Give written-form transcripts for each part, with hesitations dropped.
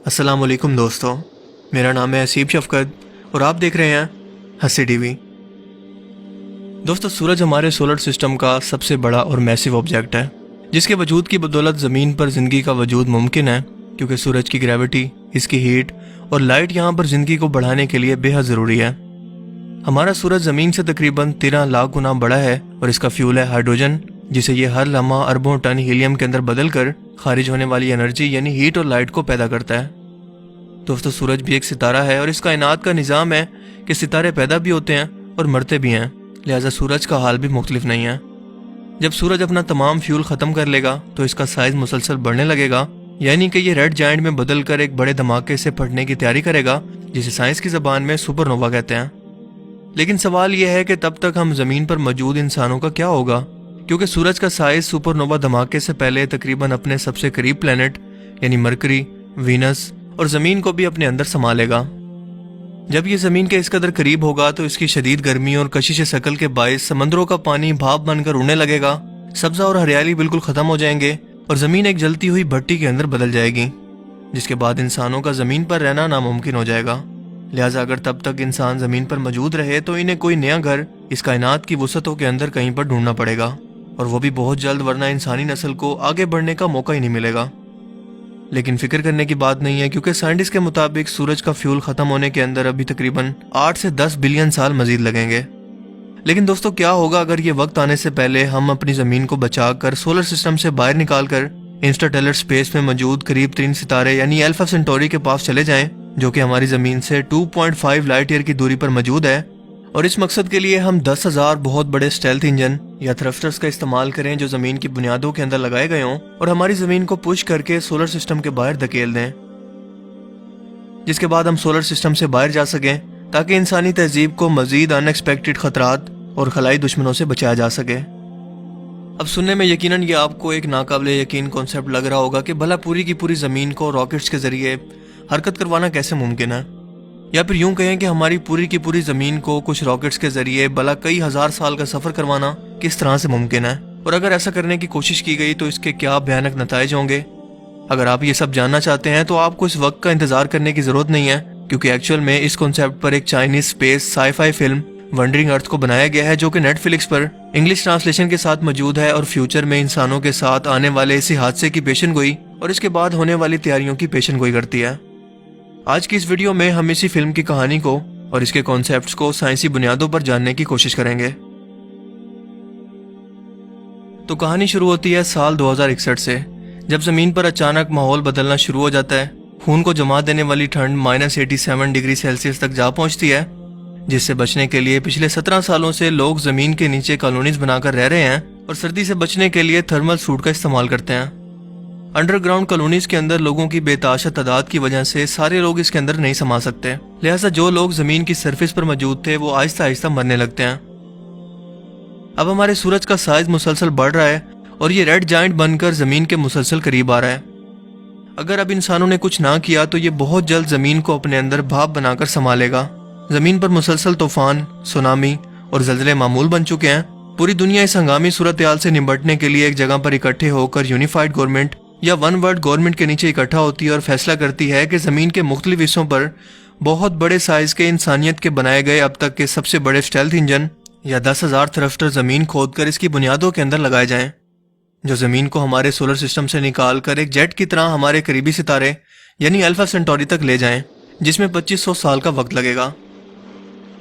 अस्सलाम वालेकुम दोस्तों, मेरा नाम है असीब शफकत और आप देख रहे हैं हंसी टीवी। दोस्तों, सूरज हमारे सोलर सिस्टम का सबसे बड़ा और मैसिव ऑब्जेक्ट है, जिसके वजूद की बदौलत ज़मीन पर ज़िंदगी का वजूद मुमकिन है, क्योंकि सूरज की ग्रेविटी, इसकी हीट और लाइट यहाँ पर ज़िंदगी को बढ़ाने के लिए बेहद ज़रूरी है। हमारा सूरज ज़मीन से तकरीबन 13 लाख गुना बड़ा है और इसका फ्यूल है हाइड्रोजन, जिसे ये हर लम्हा अरबों टन हीलियम के अंदर बदल कर खारिज होने वाली एनर्जी यानी हीट और लाइट को पैदा करता है। दोस्तों, सूरज भी एक सितारा है और इस कायनात का निज़ाम है कि सितारे पैदा भी होते हैं और मरते भी हैं, लिहाजा सूरज का हाल भी मुख्तलिफ नहीं है। जब सूरज अपना तमाम फ्यूल ख़त्म कर लेगा तो इसका साइज़ मुसलसल बढ़ने लगेगा, यानी कि ये रेड जायंट में बदल कर एक बड़े धमाके से फटने की तैयारी करेगा, जिसे साइंस की ज़बान में सुपरनोवा कहते हैं। लेकिन सवाल यह है कि तब तक हम ज़मीन पर मौजूद इंसानों का क्या होगा, क्योंकि सूरज का साइज सुपरनोवा धमाके से पहले तकरीबन अपने सबसे करीब प्लेनेट यानी मरकरी, वीनस और ज़मीन को भी अपने अंदर समा लेगा। जब ये ज़मीन के इस कदर करीब होगा तो इसकी शदीद गर्मी और कशिश शकल के बायस समंदरों का पानी भाप बनकर उड़ने लगेगा, सब्ज़ा और हरियाली बिल्कुल ख़त्म हो जाएंगे और ज़मीन एक जलती हुई भट्टी के अंदर बदल जाएगी, जिसके बाद इंसानों का ज़मीन पर रहना नामुमकिन हो जाएगा। लिहाजा अगर तब तक इंसान ज़मीन पर मौजूद रहे तो इन्हें कोई नया घर इस कायनात की वसअतों के अंदर कहीं पर ढूंढना पड़ेगा, और वो भी बहुत जल्द, वरना इंसानी नस्ल को आगे बढ़ने का मौका ही नहीं मिलेगा। लेकिन फिक्र करने की बात नहीं है, क्योंकि साइंटिस्ट के मुताबिक सूरज का फ्यूल ख़त्म होने के अंदर अभी तकरीबन 8 से 10 बिलियन साल मजीद लगेंगे। लेकिन दोस्तों, क्या होगा अगर ये वक्त आने से पहले हम अपनी ज़मीन को बचा कर सोलर सिस्टम से बाहर निकाल कर इंटरस्टेलर स्पेस में मौजूद करीब 3 सितारे यानी अल्फा सेंटोरी के पास चले जाएं, जो कि हमारी ज़मीन से 2.5 लाइट ईयर की दूरी पर मौजूद है। और इस मकसद के लिए हम 10,000 बहुत बड़े स्टेल्थ इंजन या थ्रस्टर्स का इस्तेमाल करें, जो ज़मीन की बुनियादों के अंदर लगाए गए हों और हमारी ज़मीन को पुश करके सोलर सिस्टम के बाहर धकेल दें, जिसके बाद हम सोलर सिस्टम से बाहर जा सकें, ताकि इंसानी तहजीब को मजीद अनएक्सपेक्टेड खतरात और खलाई दुश्मनों से बचाया जा सके। अब सुनने में यकीनन ये आपको एक नाकाबिले यकीन कॉन्सेप्ट लग रहा होगा कि भला पूरी की पूरी ज़मीन को रॉकेट्स के ज़रिए हरकत करवाना कैसे मुमकिन है, या फिर यूं कहें कि हमारी पूरी की पूरी ज़मीन को कुछ रॉकेट्स के ज़रिए भला कई हज़ार साल का सफ़र करवाना किस तरह से मुमकिन है, और अगर ऐसा करने की कोशिश की गई तो इसके क्या भयानक नताइज होंगे। अगर आप ये सब जानना चाहते हैं तो आपको इस वक्त का इंतज़ार करने की ज़रूरत नहीं है, क्योंकि एक्चुअल में इस कॉन्सेप्ट पर एक Chinese space sci-fi film Wandering Earth को बनाया गया है, जो कि नेटफ्लिक्स पर इंग्लिश ट्रांसलेशन के साथ मौजूद है और फ्यूचर में इंसानों के साथ आने वाले इसी हादसे की पेशन गोई और इसके बाद होने वाली तैयारियों की पेशन गोई करती है। आज की इस वीडियो में हम इसी फिल्म की कहानी को और इसके कॉन्सेप्ट्स को साइंसी बुनियादों पर जानने की कोशिश करेंगे। तो कहानी शुरू होती है साल 2061 से, जब ज़मीन पर अचानक माहौल बदलना शुरू हो जाता है। खून को जमा देने वाली ठंड -87 डिग्री सेल्सियस तक जा पहुंचती है, जिससे बचने के लिए पिछले 17 सालों से लोग ज़मीन के नीचे कॉलोनीज बनाकर रह रहे हैं और सर्दी से बचने के लिए थर्मल सूट का इस्तेमाल करते हैं। अंडरग्राउंड कॉलोनीज के अंदर लोगों की बेताशा तादाद की वजह से सारे लोग इसके अंदर नहीं समा सकते, लिहाजा जो लोग ज़मीन की सरफेस पर मौजूद थे वो आहिस्ता आहिस्ता मरने लगते हैं। अब हमारे सूरज का साइज मुसलसल बढ़ रहा है और ये रेड जायंट बनकर ज़मीन के मुसलसल करीब आ रहा है। अगर अब इंसानों ने कुछ ना किया तो ये बहुत जल्द ज़मीन को अपने अंदर भाप बनाकर समा लेगा। ज़मीन पर मुसलसल तूफान, सुनामी और ज़लज़ले मामूल बन चुके हैं। पूरी दुनिया इस हंगामी सूरत हाल से निपटने के लिए एक जगह पर इकट्ठे होकर यूनिफाइड गवर्नमेंट या वन वर्ल्ड गवर्नमेंट के नीचे इकट्ठा होती है और फैसला करती है कि ज़मीन के मुख्तलिफ हिस्सों पर बहुत बड़े साइज के इंसानियत के बनाए गए अब तक के सबसे बड़े स्टेल्थ इंजन या 10,000 थ्रस्टर ज़मीन खोद कर इसकी बुनियादों के अंदर लगाए जाएं, जो ज़मीन को हमारे सोलर सिस्टम से निकाल कर एक जेट की तरह हमारे करीबी सितारे यानी अल्फा सेंटोरी तक ले जाएं, जिसमें 2500 साल का वक्त लगेगा।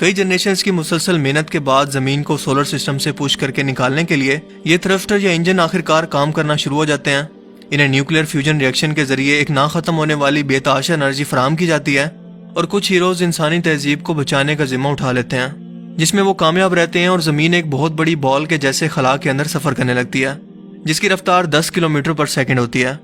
कई जनरेशंस की मुसलसल मेहनत के बाद ज़मीन को सोलर सिस्टम से पुश करके निकालने के लिए ये थ्रस्टर या इंजन आखिरकार काम करना शुरू हो जाते हैं। इन्हें न्यूक्लियर फ्यूजन रिएक्शन के जरिए एक ना ख़त्म होने वाली बेतहाशा एनर्जी फराहम की जाती है और कुछ हीरोज इंसानी तहजीब को बचाने का जिम्मा उठा लेते हैं, जिसमें वो कामयाब रहते हैं और ज़मीन एक बहुत बड़ी बॉल के जैसे खला के अंदर सफ़र करने लगती है, जिसकी रफ्तार 10 किलोमीटर पर सेकेंड होती है।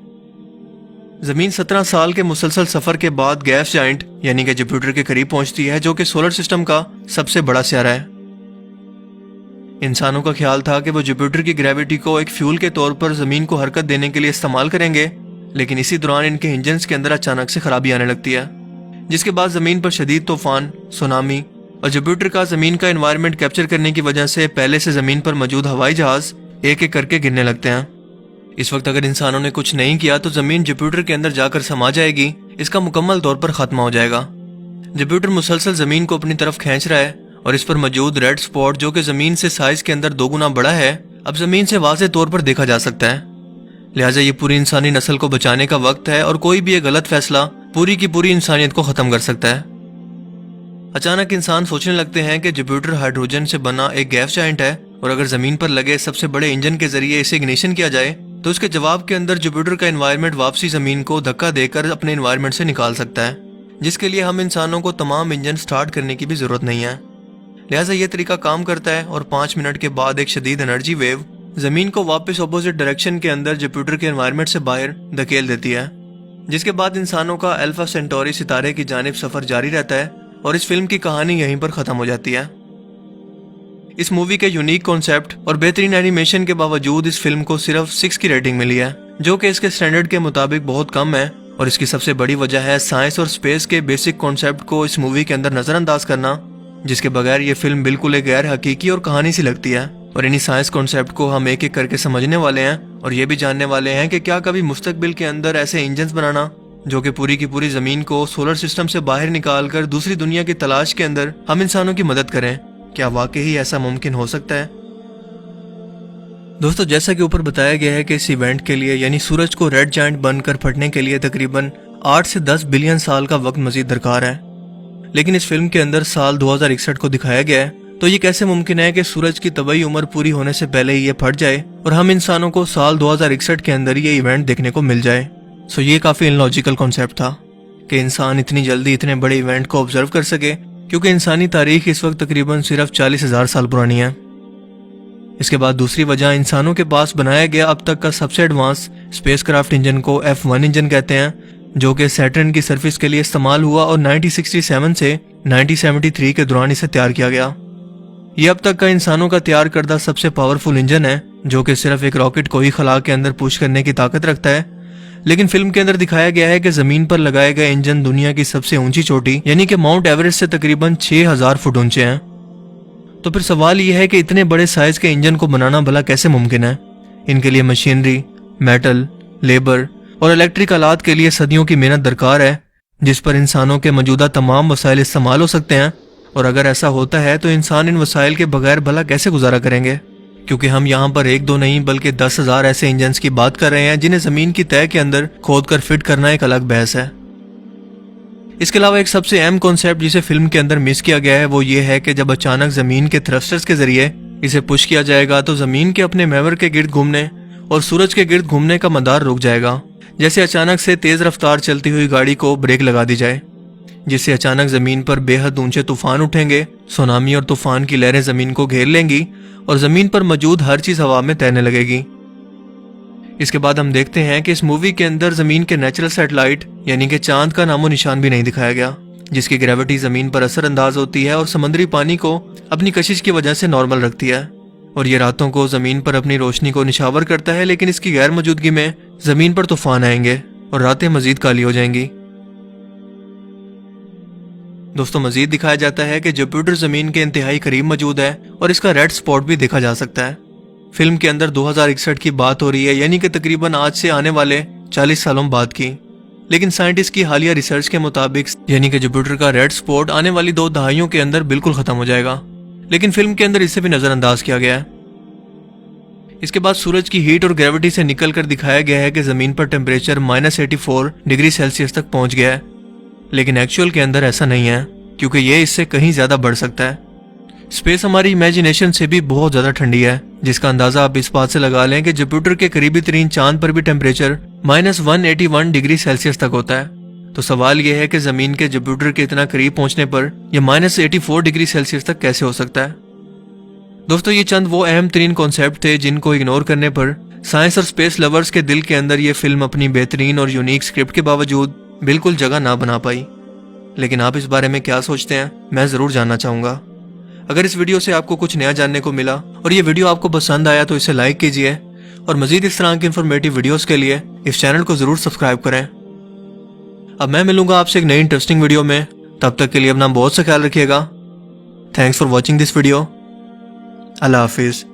ज़मीन 17 साल के मुसलसल सफ़र के बाद गैस जायंट यानी कि जुपिटर के करीब पहुंचती है, जो कि सोलर सिस्टम का सबसे बड़ा सियारा है। इंसानों का ख्याल था कि वो जुपिटर की ग्रेविटी को एक फ्यूल के तौर पर ज़मीन को हरकत देने के लिए इस्तेमाल करेंगे, लेकिन इसी दौरान इनके इंजन्स के अंदर अचानक से खराबी आने लगती है, जिसके बाद ज़मीन पर शदीद तूफान, सुनामी और जुपिटर का ज़मीन का एनवायरनमेंट कैप्चर करने की वजह से पहले से ज़मीन पर मौजूद हवाई जहाज़ एक एक करके गिरने लगते हैं। इस वक्त अगर इंसानों ने कुछ नहीं किया तो ज़मीन जुपिटर के अंदर जाकर समा जाएगी, اس کا مکمل طور پر خاتمہ ہو جائے گا۔ جپیٹر مسلسل زمین کو اپنی طرف کھینچ رہا ہے اور اس پر موجود ریڈ سپاٹ جو کہ زمین سے سائز کے اندر 2 گنا بڑا ہے اب زمین سے واضح طور پر دیکھا جا سکتا ہے۔ لہٰذا یہ پوری انسانی نسل کو بچانے کا وقت ہے اور کوئی بھی ایک غلط فیصلہ پوری کی پوری انسانیت کو ختم کر سکتا ہے۔ اچانک انسان سوچنے لگتے ہیں کہ جپیٹر ہائیڈروجن سے بنا ایک گیس جائنٹ ہے اور اگر زمین پر لگے سب سے بڑے انجن کے ذریعے اسے اگنیشن کیا جائے تو اس کے جواب کے اندر جپیٹر کا انوائرمنٹ واپسی زمین کو دھکا دے کر اپنے انوائرمنٹ سے نکال سکتا ہے، جس کے لیے ہم انسانوں کو تمام انجن سٹارٹ کرنے کی بھی ضرورت نہیں ہے۔ لہٰذا یہ طریقہ کام کرتا ہے اور 5 منٹ کے بعد ایک شدید انرجی ویو زمین کو واپس اپوزٹ ڈائریکشن کے اندر جپیٹر کے انوائرمنٹ سے باہر دھکیل دیتی ہے، جس کے بعد انسانوں کا الفا سینٹوری ستارے کی جانب سفر جاری رہتا ہے اور اس فلم کی کہانی یہیں پر ختم ہو جاتی ہے۔ اس مووی کے یونیک کانسیپٹ اور بہترین اینیمیشن کے باوجود اس فلم کو صرف 6 کی ریٹنگ ملی ہے، جو کہ اس کے سٹینڈرڈ کے مطابق بہت کم ہے، اور اس کی سب سے بڑی وجہ ہے سائنس اور سپیس کے بیسک کانسیپٹ کو اس مووی کے اندر نظر انداز کرنا، جس کے بغیر یہ فلم بالکل ایک غیر حقیقی اور کہانی سی لگتی ہے۔ اور انہی سائنس کانسیپٹ کو ہم ایک ایک کر کے سمجھنے والے ہیں اور یہ بھی جاننے والے ہیں کہ کیا کبھی مستقبل کے اندر ایسے انجنز بنانا جو کہ پوری کی پوری زمین کو سولر سسٹم سے باہر نکال کر دوسری دنیا کی تلاش کے اندر ہم انسانوں کی مدد کریں، کیا واقعی ایسا ممکن ہو سکتا ہے؟ دوستو، جیسا کہ اوپر بتایا گیا ہے کہ اس ایونٹ کے لیے یعنی سورج کو ریڈ جائنٹ بن کر پھٹنے کے لیے تقریباً 8 سے 10 بلین سال کا وقت مزید درکار ہے، لیکن اس فلم کے اندر سال 2061 کو دکھایا گیا ہے، تو یہ کیسے ممکن ہے کہ سورج کی طبعی عمر پوری ہونے سے پہلے ہی یہ پھٹ جائے اور ہم انسانوں کو سال 2061 کے اندر یہ ایونٹ دیکھنے کو مل جائے؟ یہ کافی ان لاجیکل کانسیپٹ تھا کہ انسان اتنی جلدی اتنے بڑے ایونٹ کو آبزرو کر سکے، کیونکہ انسانی تاریخ اس وقت تقریباً صرف 40,000 سال پرانی ہے۔ اس کے بعد دوسری وجہ انسانوں کے پاس بنایا گیا اب تک کا سب سے ایڈوانس اسپیس کرافٹ انجن کو F1 انجن کہتے ہیں، جو کہ سیٹرن کی سرفس کے لیے استعمال ہوا اور 1967 سے 1973 کے دوران اسے تیار کیا گیا۔ یہ اب تک کا انسانوں کا تیار کردہ سب سے پاورفل انجن ہے، جو کہ صرف ایک راکٹ کو ہی خلا کے اندر پش کرنے کی طاقت رکھتا ہے، لیکن فلم کے اندر دکھایا گیا ہے کہ زمین پر لگائے گئے انجن دنیا کی سب سے اونچی چوٹی یعنی کہ ماؤنٹ ایوریسٹ سے تقریباً 6000 فٹ اونچے ہیں۔ تو پھر سوال یہ ہے کہ اتنے بڑے سائز کے انجن کو بنانا بھلا کیسے ممکن ہے؟ ان کے لیے مشینری، میٹل، لیبر اور الیکٹرک آلات کے لیے صدیوں کی محنت درکار ہے، جس پر انسانوں کے موجودہ تمام وسائل استعمال ہو سکتے ہیں، اور اگر ایسا ہوتا ہے تو انسان ان وسائل کے بغیر بھلا کیسے گزارا کریں گے؟ کیونکہ ہم یہاں پر 1-2 نہیں بلکہ 10,000 ایسے انجنز کی بات کر رہے ہیں جنہیں زمین کی تہہ کے اندر کھود کر فٹ کرنا ایک الگ بحث ہے۔ اس کے علاوہ ایک سب سے اہم کانسیپٹ جسے فلم کے اندر مس کیا گیا ہے وہ یہ ہے کہ جب اچانک زمین کے تھرسٹرز کے ذریعے اسے پش کیا جائے گا تو زمین کے اپنے محور کے گرد گھومنے اور سورج کے گرد گھومنے کا مدار رک جائے گا، جیسے اچانک سے تیز رفتار چلتی ہوئی گاڑی کو بریک لگا دی جائے، جس سے اچانک زمین پر بے حد اونچے طوفان اٹھیں گے، سونامی اور طوفان کی لہریں زمین کو گھیر لیں گی اور زمین پر موجود ہر چیز ہوا میں تیرنے لگے گی۔ اس کے بعد ہم دیکھتے ہیں کہ اس مووی کے اندر زمین کے نیچرل سیٹلائٹ یعنی کہ چاند کا نام و نشان بھی نہیں دکھایا گیا، جس کی گریوٹی زمین پر اثر انداز ہوتی ہے اور سمندری پانی کو اپنی کشش کی وجہ سے نارمل رکھتی ہے، اور یہ راتوں کو زمین پر اپنی روشنی کو نشاور کرتا ہے، لیکن اس کی غیر موجودگی میں زمین پر طوفان آئیں گے اور راتیں مزید کالی ہو جائیں گی۔ دوستوں، مزید دکھایا جاتا ہے کہ جپیٹر زمین کے انتہائی قریب موجود ہے اور اس کا ریڈ سپاٹ بھی دیکھا جا سکتا ہے۔ فلم کے اندر 2061 کی بات ہو رہی ہے، یعنی کہ تقریباً آج سے آنے والے 40 سالوں بعد کی، لیکن سائنٹسٹ کی حالیہ ریسرچ کے مطابق یعنی کہ جپیٹر کا ریڈ سپاٹ آنے والی 2 دہائیوں کے اندر بالکل ختم ہو جائے گا، لیکن فلم کے اندر اسے بھی نظر انداز کیا گیا ہے۔ اس کے بعد سورج کی ہیٹ اور گریوٹی سے نکل کر دکھایا گیا ہے کہ زمین پر ٹیمپریچر -84 ڈگری سیلسیس تک پہنچ گیا ہے، لیکن ایکچوئل کے اندر ایسا نہیں ہے، کیونکہ یہ اس سے کہیں زیادہ بڑھ سکتا ہے۔ اسپیس ہماری امیجنیشن سے بھی بہت زیادہ ٹھنڈی ہے، جس کا اندازہ آپ اس بات سے لگا لیں کہ جپیٹر کے قریبی ترین چاند پر بھی ٹیمپریچر -181 ڈگری سیلسیس تک ہوتا ہے۔ تو سوال یہ ہے کہ زمین کے جپیٹر کے اتنا قریب پہنچنے پر یہ -84 ڈگری سیلسیس تک کیسے ہو سکتا ہے؟ دوستو، یہ چند وہ اہم ترین کانسیپٹ تھے جن کو اگنور کرنے پر سائنس اور اسپیس لورز کے دل کے اندر یہ فلم اپنی بہترین اور یونیک اسکرپٹ کے باوجود بالکل جگہ نہ بنا پائی۔ لیکن آپ اس بارے میں کیا سوچتے ہیں، میں ضرور جاننا چاہوں گا۔ اگر اس ویڈیو سے آپ کو کچھ نیا جاننے کو ملا اور یہ ویڈیو آپ کو پسند آیا تو اسے لائک کیجئے، اور مزید اس طرح کی انفارمیٹیو ویڈیوز کے لیے اس چینل کو ضرور سبسکرائب کریں۔ اب میں ملوں گا آپ سے ایک نئی انٹرسٹنگ ویڈیو میں، تب تک کے لیے اپنا بہت سا خیال رکھیے گا۔ Thanks for watching this video. اللہ حافظ۔